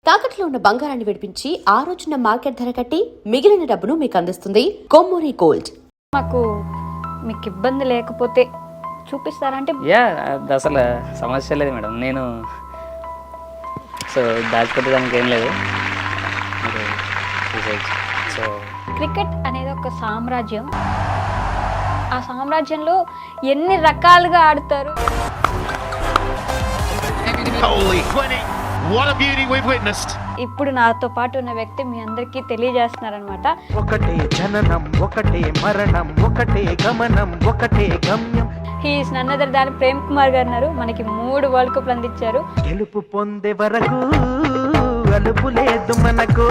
తాకట్లో ఉన్న బంగారాన్ని విడిపించి ఆ రోజున మార్కెట్ ధర కట్టి మిగిలిన డబ్బును మీకు అందిస్తుంది కొమ్మూరి గోల్డ్. మాకు మీకు ఇబ్బంది లేకపోతే చూపిస్తారంటే అది అసలు సమస్య లేదు మేడం. నేను సో దాచిపెట్టడానికి ఏం లేదు. సో క్రికెట్ అనేది ఒక సామ్రాజ్యం. ఆ సామ్రాజ్యంలో ఎన్ని రకాలుగా ఆడతారు. What a beauty we've witnessed. ఇప్పుడు నాతో పాటు ఉన్న వ్యక్తి మీ అందరికీ తెలియజేస్తున్నారనమాట. ఒకటే జననం, ఒకటే మరణం, ఒకటే గమనం, ఒకటే గమ్యం. He is none other than Prem Kumar garu ఉన్నారు. మనకి 3 వరల్డ్ కప్లు అందించారు. గెలుపు పొందే వరకు అలుపు లేదు మనకు.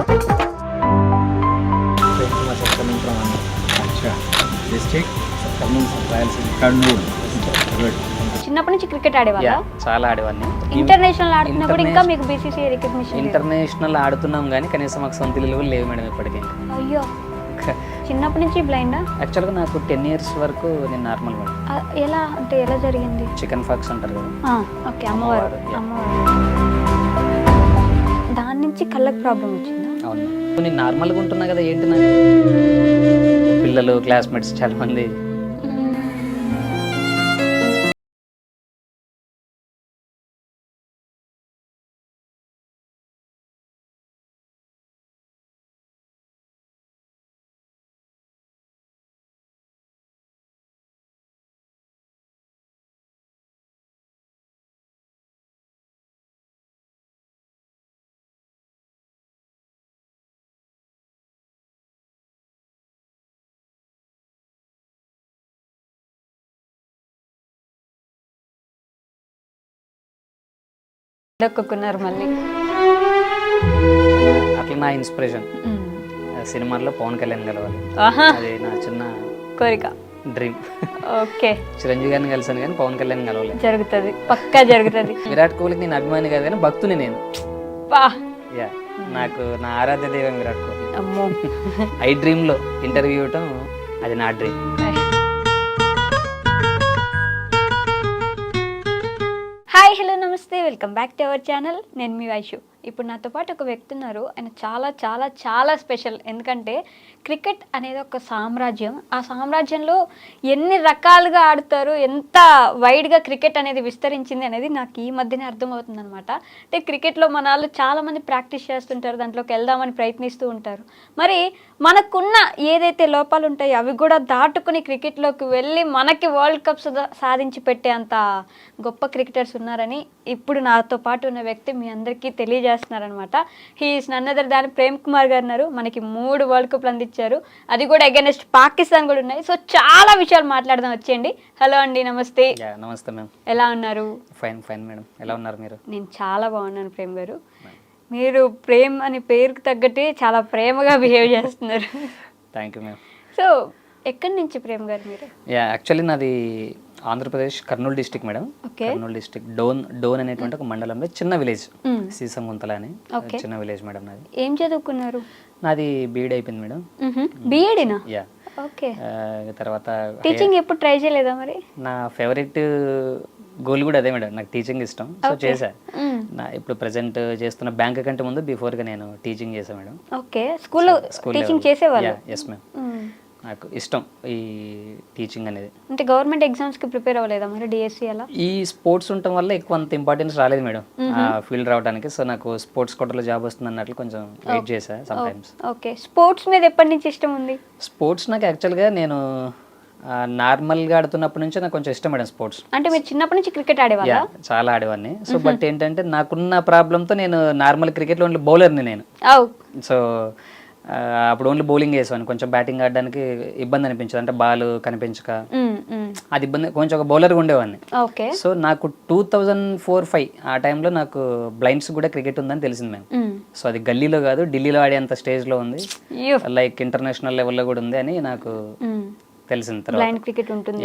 చిన్నప్పటి నుంచి క్రికెట్ ఆడేవాళ్ళ? చాలా ఆడేవాడిని. ఇంటర్నేషనల్ ఆడుతున్నా కూడా ఇంకా మీకు బీసీసీఐ రికగ్నిషన్? ఇంటర్నేషనల్ ఆడుతున్నాం కానీ కనీసం మాకు సొంత ఇల్లు కూడా లేవు మేడం ఇప్పటికీ. అయ్యో, చిన్నప్పటి నుంచి బ్లైండా? యాక్చువల్గా నాకు 10 years వరకు నేను నార్మల్ మేడం. ఎలా అంటే ఎలా జరిగింది? చికెన్ ఫాక్స్ అంటారు కదా. ఓకే, అమ్మవారు. దాని నుంచి కళ్ళకి ప్రాబ్లం వచ్చిందా? అవును, నేను నార్మల్గా ఉంటున్నా కదా, ఏంటి నాకు పిల్లలు క్లాస్మేట్స్ చాలా మంది దొక్కున్నారు మళ్ళీ. అట్లా నా ఇన్స్పిరేషన్ సినిమాల్లో పవన్ కళ్యాణ్ కలవాలి, అది నా చిన్న కోరిక, డ్రీమ్. ఓకే, చిరంజీవి గారిని కలిసాను కానీ పవన్ కళ్యాణ్ కలవాలి. జరుగుతుంది, పక్కా జరుగుతుంది. విరాట్ కోహ్లీకి నేను అభిమాని కాదు కానీ భక్తుని నేను. యా, నాకు నా ఆరాధ్య దైవం విరాట్ కోహ్లీ. అమ్మో, ఐ డ్రీమ్లో ఇంటర్వ్యూ ఇవ్వటం అది నా డ్రీమ్. హాయ్, హలో, నమస్తే, welcome back to our channel. నేను మీ వైషు. ఇప్పుడు నాతో పాటు ఒక వ్యక్తి ఉన్నారు. ఆయన చాలా చాలా చాలా స్పెషల్. ఎందుకంటే క్రికెట్ అనేది ఒక సామ్రాజ్యం. ఆ సామ్రాజ్యంలో ఎన్ని రకాలుగా ఆడతారు, ఎంత వైడ్గా క్రికెట్ అనేది విస్తరించింది అనేది నాకు ఈ మధ్యనే అర్థమవుతుంది అనమాట. అంటే క్రికెట్లో మన వాళ్ళు చాలామంది ప్రాక్టీస్ చేస్తుంటారు, దాంట్లోకి వెళ్దామని ప్రయత్నిస్తూ ఉంటారు. మరి మనకున్న ఏదైతే లోపాలు ఉంటాయో అవి కూడా దాటుకుని క్రికెట్లోకి వెళ్ళి మనకి వరల్డ్ కప్స్ సాధించి పెట్టే అంత గొప్ప క్రికెటర్స్ ఉన్నారని ఇప్పుడు నాతో పాటు ఉన్న వ్యక్తి మీ అందరికీ తెలియజేస్తున్నారనమాట. He is none other than Prem Kumar garu ఉన్నారు. మనకి 3 వరల్డ్ కప్లు అందించారు, అది కూడా అగైనెస్ట్ పాకిస్తాన్ కూడా ఉన్నాయి. సో చాలా విషయాలు మాట్లాడదాం, వచ్చేయండి. హలో అండి, నమస్తే. నమస్తే మ్యామ్, ఎలా ఉన్నారు? ఫైన్ ఫైన్ మేడం, ఎలా ఉన్నారు మీరు? నేను చాలా బాగున్నాను ప్రేమ్ గారు. మీరు ప్రేమ్ అనే పేరుకు తగ్గట్టే చాలా ప్రేమగా బిహేవ్ చేస్తున్నారు. Thank you ma'am. సో ఎక్కడి నుంచి ప్రేమ్ గారు మీరు? యాక్చువల్లీ నాది Andhra Pradesh Kurnool district madam. Kurnool district Dhone అనేటువంటి ఒక మండలంలో చిన్న విలేజ్, సీసంగుంతల అని చిన్న విలేజ్ మేడం. నాది ఏం చదువుకున్నారు? నాది బీఎడ్ అయిపోయింది మేడం. బీఎడేనా? యా. ఓకే, తర్వాత టీచింగ్ ఎప్పుడు ట్రై చేయలేదా మరి? నా ఫేవరెట్ గోల్ కూడా అదే మేడం, నాకు టీచింగ్ ఇష్టం. సో చేశా. నా ఇప్పుడు ప్రెసెంట్ చేస్తున్న బ్యాంక్ కంటే ముందు బిఫోర్గా నేను టీచింగ్ చేశాను మేడం. ఓకే, స్కూల్లో టీచింగ్ చేసేవాళ్ళు? ఎస్ మ్యామ్, నాకు ఇష్టం ఈ టీచింగ్ అనేది. అంటే గవర్నమెంట్ ఎగ్జామ్స్కి ప్రిపేర్ అవ్వలేదా మరి, డిఎస్సి అలా? ఈ స్పోర్ట్స్ ఉండటం వల్ల ఎక్కువ అంత ఇంపార్టెన్స్ రాలేదు మేడం ఆ ఫీల్డ్ రావడానికి. సో నాకు స్పోర్ట్స్ కోటాలో జాబ్ వస్తుంది అన్నట్లు కొంచెం వెయిట్ చేశా సమ్ టైమ్స్. ఓకే, స్పోర్ట్స్ మీద ఎప్పటి నుంచి ఇష్టం ఉంది? స్పోర్ట్స్ నాకు యాక్చువల్గా నేను నార్మల్గా ఆడుతున్నప్పటి నుంచి నాకు కొంచెం ఇష్టం మేడం స్పోర్ట్స్. అంటే మీరు చిన్నప్పటి నుంచి క్రికెట్ ఆడేవాళ్ళ? చాలా ఆడేవాడిని. సో బట్ ఏంటంటే నాకున్న ప్రాబ్లంతో నేను నార్మల్ క్రికెట్లో ఓన్లీ బౌలర్ని నేను. సో అప్పుడు ఓన్లీ బౌలింగ్ వేసాను, కొంచెం బ్యాటింగ్ ఆడడానికి ఇబ్బంది అనిపించదు, అంటే బాల్ కనిపించక అది ఇబ్బంది, కొంచెం ఒక బౌలర్గా ఉండేవాడిని. సో నాకు 2004-05 ఆ టైంలో నాకు బ్లైండ్స్ కూడా క్రికెట్ ఉందని తెలిసింది మేము. సో అది గల్లీలో కాదు, ఢిల్లీలో ఆడేంత స్టేజ్లో ఉంది, లైక్ ఇంటర్నేషనల్ లెవెల్లో కూడా ఉంది అని నాకు తెలిసింది. బ్లైండ్ క్రికెట్ ఉంటుంది.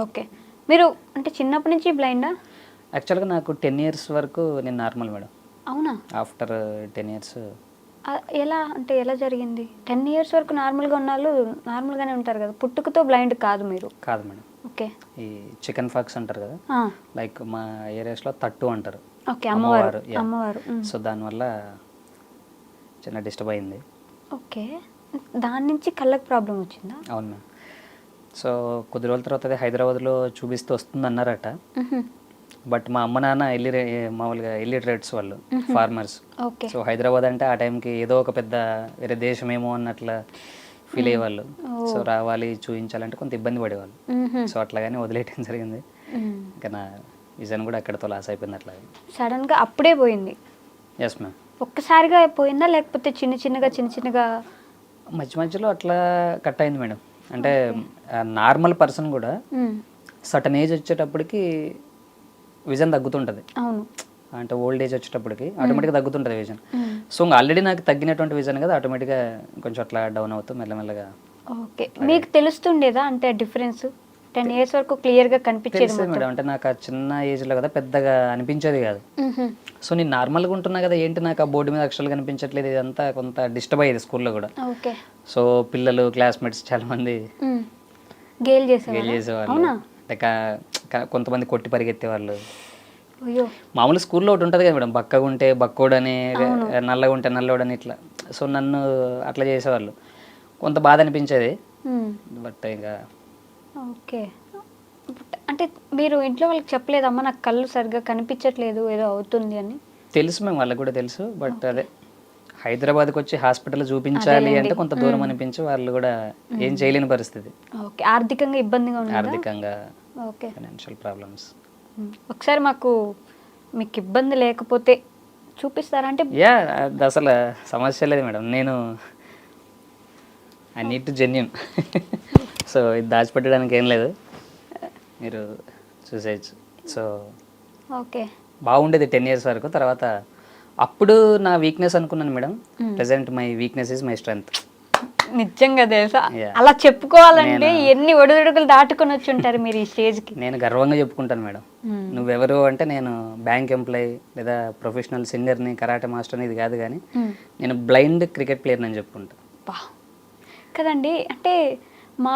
ఓకే, మీరు అంటే చిన్నప్పటి నుంచి బ్లైండా? యాక్చువల్గా నాకు 10 years వరకు నేను నార్మల్ మేడం. అవునా? ఆఫ్టర్ 10 years ఎలా అంటే ఎలా జరిగింది? 10 years వరకు నార్మల్గా ఉన్న వాళ్ళు నార్మల్గానే ఉంటారు కదా, పుట్టుకతో బ్లైండ్ కాదు మీరు? కాదు మేడం. ఓకే, ఈ చికెన్ ఫాక్స్ అంటారు కదా, లైక్ మా ఏరియాస్లో తట్టు అంటారు. ఓకే, అమ్మవారు. సో దానివల్ల చిన్న డిస్టర్బ్ అయింది. ఓకే, దాని నుంచి కళ్ళకి ప్రాబ్లం వచ్చిందా? అవును మ్యామ్. సో కొద్ది రోజుల తర్వాత అదే హైదరాబాద్లో చూపిస్తూ వస్తుంది అన్నారట. బట్ మా అమ్మ నాన్న మామూలుగా ఇల్లిటరేట్స్ వాళ్ళు, ఫార్మర్స్. ఓకే. సో హైదరాబాద్ అంటే ఆ టైంకి ఏదో ఒక పెద్ద వేరే దేశమేమో అన్నట్లా ఫీల్ అయ్యేవాళ్ళు. సో రావాలి చూపించాలంటే కొంత ఇబ్బంది పడేవాళ్ళు. సో అట్లాగానే వదిలేయటం జరిగింది. ఇంకా నా విజన్ కూడా అక్కడితో లాస్ అయిపోయింది. అట్లా సడన్గా అప్పుడే పోయింది? Yes ma'am. ఒక్కసారిగా పోయిందా లేకపోతే చిన్న చిన్నగా మధ్య మధ్యలో అట్లా కట్ అయింది మేడం. అంటే నార్మల్ పర్సన్ కూడా సటన్ ఏజ్ వచ్చేటప్పటికి విజన్ తగ్గుతుంటుంది. అవును, అంటే ఓల్డ్ ఏజ్ వచ్చేటప్పటికి ఆటోమేటిక్గా తగ్గుతుంటుంది విజన్. సో ఇంకా ఆల్రెడీ నాకు తగ్గినటువంటి విజన్ కదా, ఆటోమేటిక్గా కొంచెం అట్లా డౌన్ అవుతూ మెల్లమెల్లగా. ఓకే, మీకు తెలుస్తుండేదా అంటే డిఫరెన్స్? 10 years వరకు క్లియర్గా కనిపించేది తెలిసేది మేడం. అంటే నాకు ఆ చిన్న ఏజ్లో కదా పెద్దగా అనిపించేది కాదు. సో నేను నార్మల్గా ఉంటున్నా కదా, ఏంటి నాకు ఆ బోర్డు మీద అక్షరాలు కనిపించట్లేదు, ఇదంతా కొంత డిస్టర్బ్ అయ్యేది స్కూల్లో కూడా. ఓకే. సో పిల్లలు క్లాస్మేట్స్ చాలా మంది గేల్ గేల్ చేసేవాళ్ళు, అంటే కొంతమంది కొట్టి పరిగెత్తేవాళ్ళు. అయ్యో, మామూలు స్కూల్లో ఒకటి ఉంటుంది కదా మేడం, బక్కగా ఉంటే బక్కోడని, నల్లగా ఉంటే నల్లోడని, ఇట్లా. సో నన్ను అట్లా చేసేవాళ్ళు, కొంత బాధ అనిపించేది. బట్ ఇంకా ఓకే. అంటే మీరు ఇంట్లో వాళ్ళకి చెప్పలేదమ్మా నాకు కళ్ళు సరిగ్గా కనిపించట్లేదు ఏదో అవుతుంది అని? తెలుసు మేము, వాళ్ళకి కూడా తెలుసు. బట్ అదే హైదరాబాద్కి వచ్చి హాస్పిటల్ చూపించాలి అంటే కొంత దూరం అనిపించి వాళ్ళు కూడా ఏం చేయలేని పరిస్థితి. ఓకే, ఆర్థికంగా ఇబ్బందిగా ఉంది? ఆర్థికంగా, ఓకే, ఫైనాన్షియల్ ప్రాబ్లమ్స్. ఒకసారి మీకు ఇబ్బంది లేకపోతే చూపిస్తారా? అంటే యా, అది అసలు సమస్య లేదు మేడం. నేను I need to genuine. So ఇది దాచిపెట్టడానికి ఏం లేదు, మీరు చూసేయచ్చు. సో ఓకే, బాగుండేది 10 years వరకు. తర్వాత అప్పుడు నా వీక్నెస్ అనుకున్నాను madam, present my weakness is my strength. నిజంగా తెలుసా, అలా చెప్పుకోవాలంటే ఎన్ని ఒడిదుడుకులు దాటుకొని వచ్చి ఉంటారు మీరు ఈ స్టేజ్కి. నేను గర్వంగా చెప్పుకుంటాను మేడం. నువ్వెవరు అంటే నేను బ్యాంక్ ఎంప్లాయీ లేదా ప్రొఫెషనల్ సింగర్ని, కరాటే మాస్టర్ని, ఇది కాదు, కానీ నేను బ్లైండ్ క్రికెట్ ప్లేయర్ని అని చెప్పుకుంటాను. కదండి, అంటే మా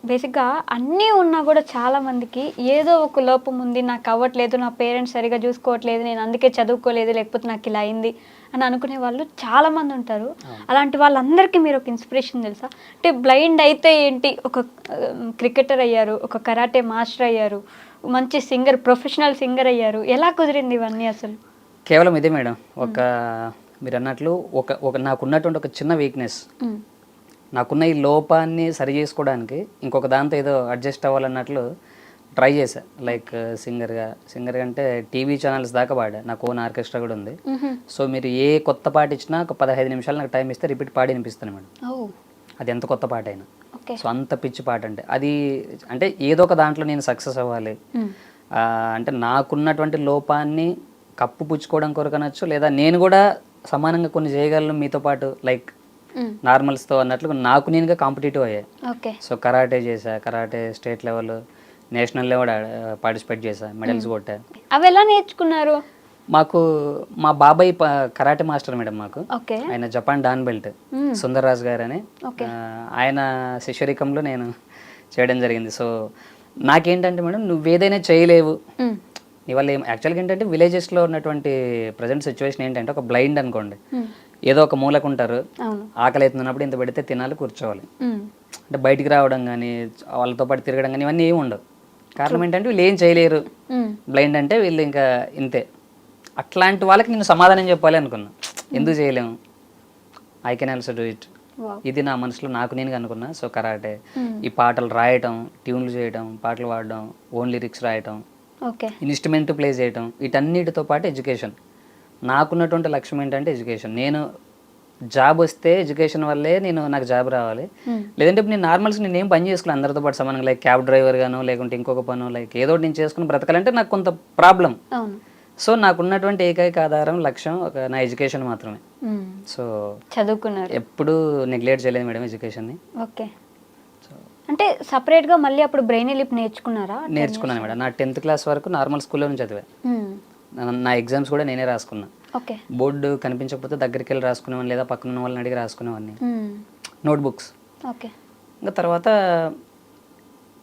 బేసిక్గా అన్నీ ఉన్నా కూడా చాలామందికి ఏదో ఒక లోపం ఉంది, నాకు అవ్వట్లేదు, నా పేరెంట్స్ సరిగా చూసుకోవట్లేదు, నేను అందుకే చదువుకోలేదు, లేకపోతే నాకు ఇలా అయింది అని అనుకునే వాళ్ళు చాలామంది ఉంటారు. అలాంటి వాళ్ళందరికీ మీరు ఒక ఇన్స్పిరేషన్ తెలుసా? అంటే బ్లైండ్ అయితే ఏంటి, ఒక క్రికెటర్ అయ్యారు, ఒక కరాటే మాస్టర్ అయ్యారు, మంచి సింగర్, ప్రొఫెషనల్ సింగర్ అయ్యారు. ఎలా కుదిరింది ఇవన్నీ అసలు? కేవలం ఇదే మేడం, మీరు అన్నట్లు ఒక నాకున్నటువంటి ఒక చిన్న వీక్నెస్, నాకున్న ఈ లోపాన్ని సరి చేసుకోవడానికి ఇంకొక దాంతో ఏదో అడ్జస్ట్ అవ్వాలన్నట్లు ట్రై చేశా. లైక్ సింగర్గా అంటే టీవీ ఛానల్స్ దాకా పాడా, నాకు ఓన్ ఆర్కెస్ట్రా కూడా ఉంది. సో మీరు ఏ కొత్త పాట ఇచ్చినా ఒక 15 నిమిషాలు నాకు టైం ఇస్తే రిపీట్ పాడి వినిపిస్తాను మేడం, అది ఎంత కొత్త పాట అయినా. సో అంత పిచ్చి పాట అంటే అంటే ఏదో ఒక దాంట్లో నేను సక్సెస్ అవ్వాలి. అంటే నాకున్నటువంటి లోపాన్ని కప్పు పుచ్చుకోవడం కొరకు అనొచ్చు, లేదా నేను కూడా సమానంగా కొన్ని చేయగలను మీతో పాటు, లైక్ నార్మల్స్తో అన్నట్లు నాకు నేనుగా కాంపిటేటివ్ అయ్యాయి. So karate state level, national level participate చేశా, మెడల్స్ కొట్టా. అవి ఎలా నేర్చుకున్నారు? మాకు మా బాబాయ్ కరాటే మాస్టర్ మేడం, మాకు ఆయన జపాన్ డాన్ బెల్ట్ సుందర్రాజ్ గారు అని, ఆయన శిష్యరికంలో నేను చేయడం జరిగింది. సో నాకేంటంటే మేడం, నువ్వేదైనా చేయలేవు నీ వల్ల యాక్చువల్గా ఏంటంటే విలేజెస్లో ఉన్నటువంటి ప్రజెంట్ సిచ్యువేషన్ ఏంటంటే, ఒక బ్లైండ్ అనుకోండి, ఏదో ఒక మూలకు ఉంటారు, ఆకలి అవుతున్నప్పుడు ఇంత పెడితే తినాలి, కూర్చోవాలి. అంటే బయటికి రావడం కానీ వాళ్ళతో పాటు తిరగడం కానీ ఇవన్నీ ఏమి ఉండవు. కారణం ఏంటంటే వీళ్ళు ఏం చేయలేరు, బ్లైండ్ అంటే వీళ్ళు ఇంకా ఇంతే. అట్లాంటి వాళ్ళకి నేను సమాధానం చెప్పాలి అనుకున్నా, ఎందుకు చేయలేము, I can also do it. ఇది నా మనసులో నాకు నేను అనుకున్నా. సో కరాటే, ఈ పాటలు రాయటం, ట్యూన్లు చేయటం, పాటలు పాడడం, ఓన్ లిరిక్స్ రాయటం, ఇన్స్ట్రుమెంట్ ప్లే చేయటం, వీటన్నిటితో పాటు ఎడ్యుకేషన్. నాకున్నటువంటి లక్ష్యం ఏంటంటే ఎడ్యుకేషన్. నేను జాబ్ వస్తే ఎడ్యుకేషన్ వల్లే నాకు జాబ్ రావాలి, లేదంటే నేను నార్మల్స్ నేను ఏం పని చేసుకోవాలి అందరితో పాటు సమానంగా, లైక్ క్యాబ్ డ్రైవర్ గాను, లేకుంటే ఇంకొక పను, లైక్ ఏదో నేను చేసుకుని బ్రతకాలంటే నాకు కొంత ప్రాబ్లం. సో నాకున్నటువంటి ఏకైక ఆధారం, లక్ష్యం నా ఎడ్యుకేషన్ మాత్రమే. సో చదువుకున్నారు, ఎప్పుడు నెగ్లెక్ట్ చేయలేదు మేడం ఎడ్యుకేషన్ని. ఓకే. అంటే సపరేట్గా మళ్ళీ అప్పుడు బ్రెయిన్ లిప్ నేర్చుకున్నారా? నేర్చుకున్నాను మేడం. నా 10th క్లాస్ వరకు నార్మల్ స్కూల్లో నుంచి చదివా. నా ఎగ్జామ్స్ కూడా నేనే రాసుకున్నా. బోర్డు కనిపించకపోతే దగ్గరికి వెళ్ళి రాసుకునేవాడిని, లేదా పక్కన ఉన్న వాళ్ళని అడిగి రాసుకునేవాడిని, నోట్బుక్స్. ఇంకా తర్వాత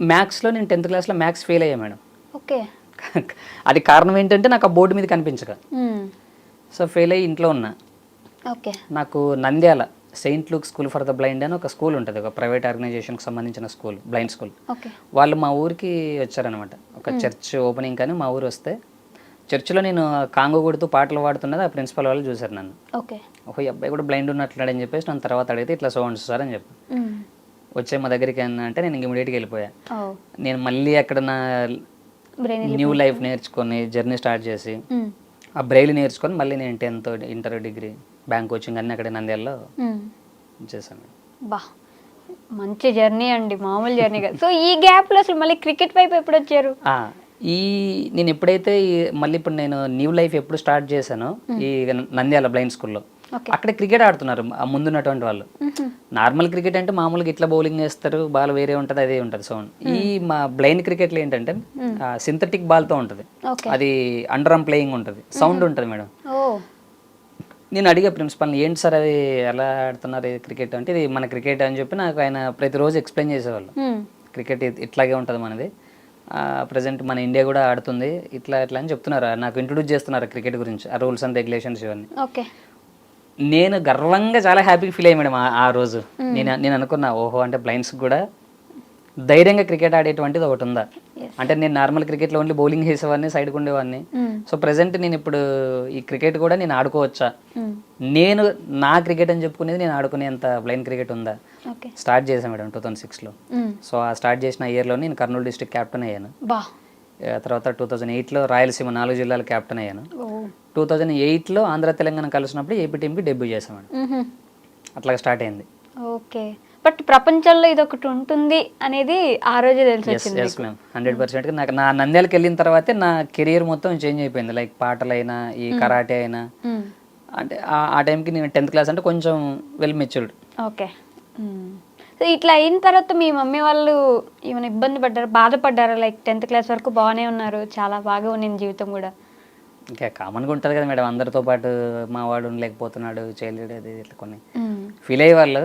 మ్యాథ్స్లో నేను 10th క్లాస్లో మ్యాథ్స్ ఫెయిల్ అయ్యా మేడం. అది కారణం ఏంటంటే నాకు ఆ బోర్డు మీద కనిపించక. సో ఫెయిల్ అయ్యి ఇంట్లో ఉన్నా. ఓకే. నాకు Nandyal Saint Luke school for the blind అని ఒక స్కూల్ ఉంటుంది, ఒక ప్రైవేట్ ఆర్గనైజేషన్కి సంబంధించిన స్కూల్, బ్లైండ్ స్కూల్. ఓకే. వాళ్ళు మా ఊరికి వచ్చారనమాట, ఒక చర్చ్ ఓపెనింగ్ కానీ మా ఊరు వస్తే చర్చిలో నేను కాంగో కొడుతూ పాటలు పాడుతున్నది ఆ ప్రిన్సిపల్ వాళ్ళు చూశారు నన్ను. ఓకే. ఓహో ఈ అబ్బాయి కూడా బ్లైండ్ ఉన్నట్లున్నాడని చెప్పేసి నన్ను తర్వాత అడిగితే ఇట్లా సో అండ్ సార్ అని చెప్పి వచ్చే మా దగ్గరికి అంటే నేను ఇమీడియట్గా వెళ్ళిపోయా. నేను మళ్ళీ అక్కడ నా న్యూ లైఫ్ నేర్చుకొని జర్నీ స్టార్ట్ చేసి ఆ బ్రెయిల్ నేర్చుకొని మళ్ళీ నేను 10th inter degree bank coaching అన్నీ అక్కడ నంద్యాలలో చేశాను. బా మంచి జర్నీ అండి, మామూలు జర్నీ కాదు. సో ఈ గ్యాప్లో అసలు మళ్ళీ క్రికెట్ వైపు ఎప్పుడు వచ్చారు? నేను ఎప్పుడైతే మళ్ళీ ఇప్పుడు నేను న్యూ లైఫ్ ఎప్పుడు స్టార్ట్ చేశానో ఈ నంద్యాల బ్లైండ్ స్కూల్లో, అక్కడ క్రికెట్ ఆడుతున్నారు ఆ ముందున్నటువంటి వాళ్ళు. నార్మల్ క్రికెట్ అంటే మామూలుగా ఇట్లా బౌలింగ్ చేస్తారు, బాల్ వేరే ఉంటుంది, అదే ఉంటుంది సౌండ్. ఈ మా బ్లైండ్ క్రికెట్లో ఏంటంటే సింథటిక్ బాల్తో ఉంటుంది, అది అండర్ ఆర్మ్ ప్లేయింగ్ ఉంటుంది, సౌండ్ ఉంటుంది మేడం. నేను అడిగా ప్రిన్సిపల్ని, ఏంటి సార్ అది ఎలా ఆడుతున్నారు క్రికెట్ అంటే, ఇది మన క్రికెట్ అని చెప్పి నాకు ఆయన ప్రతిరోజు ఎక్స్ప్లెయిన్ చేసేవాళ్ళు. క్రికెట్ ఇట్లాగే ఉంటుంది మనది, ప్రజెంట్ మన ఇండియా కూడా ఆడుతుంది ఇట్లా ఇట్లా అని చెప్తున్నారు, నాకు ఇంట్రొడ్యూస్ చేస్తున్నారు క్రికెట్ గురించి, ఆ రూల్స్ అండ్ రెగ్యులేషన్స్ ఇవన్నీ. ఓకే. నేను గర్వంగా చాలా హ్యాపీగా ఫీల్ అయ్యి మేడం ఆ రోజు. నేను అనుకున్నా, ఓహో అంటే బ్లైండ్స్కి కూడా ధైర్యంగా క్రికెట్ ఆడేటువంటిది ఒకటి ఉందా అంటే. నేను నార్మల్ క్రికెట్లో ఓన్లీ బౌలింగ్ చేసేవాడిని, సైడ్కి ఉండేవాడిని. సో ప్రజెంట్ నేను ఇప్పుడు ఈ క్రికెట్ కూడా నేను ఆడుకోవచ్చా, నేను నా క్రికెట్ అని చెప్పుకునేది నేను ఆడుకునేంత బ్లైండ్ క్రికెట్ ఉందా. స్టార్ట్ చేశాను మేడం 2006లో. సో ఆ స్టార్ట్ చేసిన ఇయర్లో నేను కర్నూలు డిస్ట్రిక్ట్ క్యాప్టెన్ అయ్యాను. తర్వాత 2008లో రాయలసీమ 4 జిల్లాల క్యాప్టెన్ అయ్యాను. 2008లో ఆంధ్ర తెలంగాణ కలిసినప్పుడు ఏపీ టీంకి డెబ్యూ చేశాను మేడం. అట్లా స్టార్ట్ అయింది. ఓకే. బట్ ప్రపంచంలో ఇది ఒకటి ఉంటుంది అనేది ఆ రోజే తెలిసి వచ్చింది. Yes ma'am, 100%. నాకు నా నంద్యాలకు వెళ్ళిన తర్వాతే నా కెరియర్ మొత్తం చేంజ్ అయిపోయింది. లైక్ పాటలైనా, ఈ కరాటే అయినా. అంటే ఆ టైంకి నేను 10th క్లాస్ అంటే కొంచెం వెల్ మెచ్యూర్డ్. ఓకే. సో ఇట్లా అయిన తర్వాత మీ మమ్మీ వాళ్ళు ఏమైనా ఇబ్బంది పడ్డారు, బాధపడ్డారా? లైక్ 10th క్లాస్ వరకు బాగానే ఉన్నారు, చాలా బాగా ఉన్నింది జీవితం కూడా. ఇంకా కామన్గా ఉంటుంది కదా మేడం, అందరితో పాటు మా వాడు ఉండలేకపోతున్నాడు, చేయలేడు, అది ఇట్లా కొన్ని ఫీల్ అయ్యేవాళ్ళు.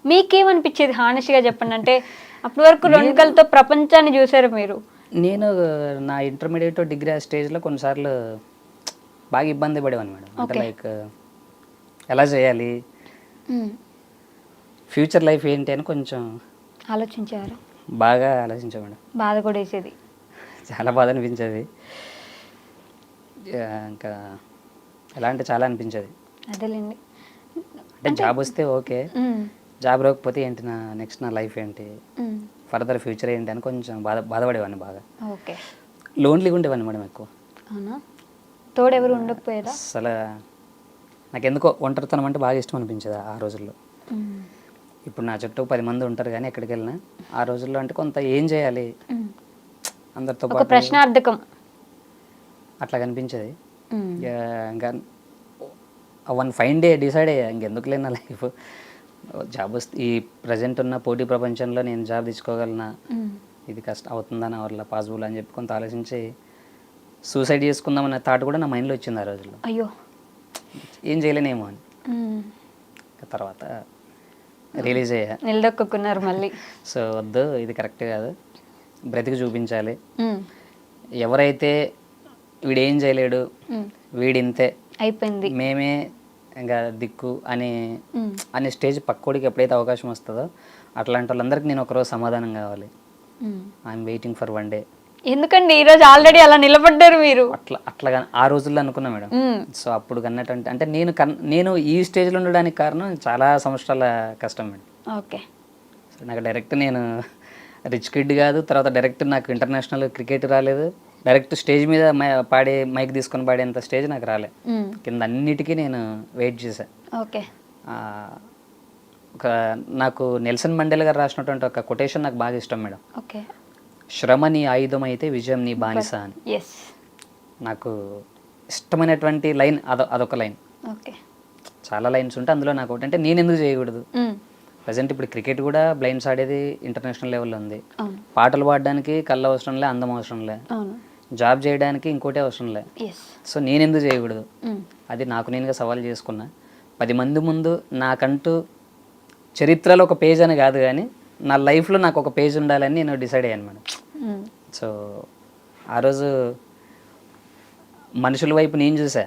మీకేమనిపించేది హానెస్ట్గా చెప్పండి? అంటే అప్పటి వరకు 2 కళ్ళతో ప్రపంచాన్ని చూసారు మీరు. నేను నా ఇంటర్మీడియట్ డిగ్రీ ఆ స్టేజ్లో కొన్నిసార్లు బాగా ఇబ్బంది పడేవాను మేడం. అంటే లైక్ ఎలా చేయాలి, ఫ్యూచర్ లైఫ్ ఏంటి అని కొంచెం ఆలోచించారు. బాగా ఆలోచించా మేడం. బాధ కూడా వేసేది, చాలా బాధ అనిపించేది. ఇంకా ఎలా అంటే చాలా అనిపించేది. అదేలేండి. అంటే జాబ్ వస్తే ఓకే, జాబ్ రాకపోతే ఏంటి నా నెక్స్ట్ నా లైఫ్ ఏంటి, ఫర్దర్ ఫ్యూచర్ ఏంటి అని కొంచెం బాధపడేవాడిని బాగా. ఓకే. లోన్లీగా ఉండేవాడిని మేడం ఎక్కువ. అవునా? తోడు ఎవరు ఉండకపోయారా? అసలు నాకు ఎందుకో ఒంటరితనం అంటే బాగా ఇష్టం అనిపించేది ఆ రోజుల్లో. ఇప్పుడు నా చుట్టూ 10 మంది ఉంటారు కానీ ఎక్కడికి వెళ్ళినా, ఆ రోజుల్లో అంటే కొంత ఏం చేయాలి అందరితో పాటు ప్రశ్నార్థకం అట్లా కనిపించేది. ఇంకా 1 ఫైన్ డే డిసైడ్ అయ్యా, ఇంకెందుకు లేని నా లైఫ్, జాబ్ వస్తే ఈ ప్రజెంట్ ఉన్న పోటీ ప్రపంచంలో నేను జాబ్ తెచ్చుకోగలనా, ఇది కష్టం అవుతుందా నా వల్ల పాసిబుల్ అని చెప్పి కొంత ఆలోచించి సూసైడ్ చేసుకుందామన్న థాట్ కూడా నా మైండ్లో వచ్చింది ఆ రోజుల్లో. అయ్యో, ఏం చేయలేనేమో అని. తర్వాత రిలీజ్ అయ్యా, నిలదొక్కున్నారు మళ్ళీ. సో వద్దు, ఇది కరెక్ట్ కాదు, బ్రతికి చూపించాలి. ఎవరైతే వీడేం చేయలేడు, వీడింతే అయిపోయింది, మేమే ఇంకా దిక్కు అనే స్టేజ్ పక్కోడికి ఎప్పుడైతే అవకాశం వస్తుందో అట్లాంటి వాళ్ళందరికీ నేను ఒకరోజు సమాధానం కావాలి. I'm waiting for 1 day. ఎందుకండి ఈరోజు ఆల్రెడీ అలా నిలబడ్డారు మీరు? అట్లాగా ఆ రోజుల్లో అనుకున్నా మేడం. సో అప్పుడు కన్నట్టు అంటే నేను ఈ స్టేజ్లో ఉండడానికి కారణం చాలా సంవత్సరాల కష్టం మేడం. ఓకే. సో నాకు డైరెక్ట్ నేను రిచ్ కిడ్ కాదు, తర్వాత డైరెక్ట్ నాకు ఇంటర్నేషనల్ క్రికెట్ రాలేదు, డైరెక్ట్ స్టేజ్ మీద మైక్ తీసుకొని పాడేంత స్టేజ్ నాకు రాలే. కింద అన్నిటికీ నేను వెయిట్ చేశాను. ఓకే. నాకు నెల్సన్ మండేలా గారు రాసినటువంటి ఒక కొటేషన్ నాకు బాగా ఇష్టం మేడం. ఓకే. శ్రమ నీ ఆయుధం అయితే విజయం నీ బానిస అని. నాకు ఇష్టమైనటువంటి లైన్ అదొక లైన్. ఓకే. చాలా లైన్స్ ఉంటే అందులో నాకు ఒకటి అంటే నేను ఎందుకు చేయకూడదు. ప్రజెంట్ ఇప్పుడు క్రికెట్ కూడా బ్లైండ్స్ ఆడేది ఇంటర్నేషనల్ లెవెల్లో ఉంది. పాటలు పాడడానికి కళ్ళు అవసరం లే, అందం అవసరం లే, జాబ్ చేయడానికి ఇంకోటి అవసరం లే. సో నేను ఎందుకు చేయకూడదు, అది నాకు నేనుగా సవాల్ చేసుకున్నా. 10 మంది ముందు నాకంటూ చరిత్రలో ఒక పేజ్ అని కాదు కానీ నా లైఫ్లో నాకు ఒక పేజ్ ఉండాలని నేను డిసైడ్ అయ్యాను మేడం. సో ఆ రోజు మనుషుల వైపు నేను చూసా,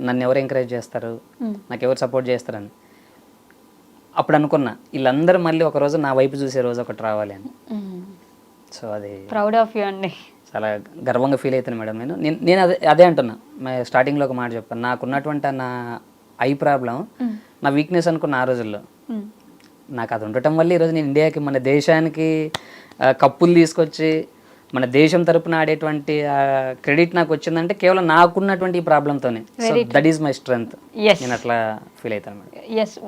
నన్ను ఎవరు ఎంకరేజ్ చేస్తారు, నాకు ఎవరు సపోర్ట్ చేస్తారని. అప్పుడు అనుకున్నా వీళ్ళందరూ మళ్ళీ ఒక రోజు నా వైపు చూసే రోజు ఒకటి రావాలి అని. సో అది ప్రౌడ్ ఆఫ్ యూ అండి. చాలా గర్వంగా ఫీల్ అవుతాను మేడం. నేను అదే అంటున్నా, స్టార్టింగ్లో ఒక మాట చెప్పాను, నాకున్నటువంటి నా ఐ ప్రాబ్లం నా వీక్నెస్ అనుకున్న ఆ రోజుల్లో. నాకు అది ఉండటం వల్ల ఈరోజు నేను ఇండియాకి, మన దేశానికి కప్పులు తీసుకొచ్చి మన దేశం తరపున ఆడేటువంటి క్రెడిట్ నాకు వచ్చిందంటే కేవలం నాకున్నటువంటి ఈ ప్రాబ్లంతోనే. So that is my strength. నేను అట్లా ఫీల్ అవుతాను మేడం. ఎస్,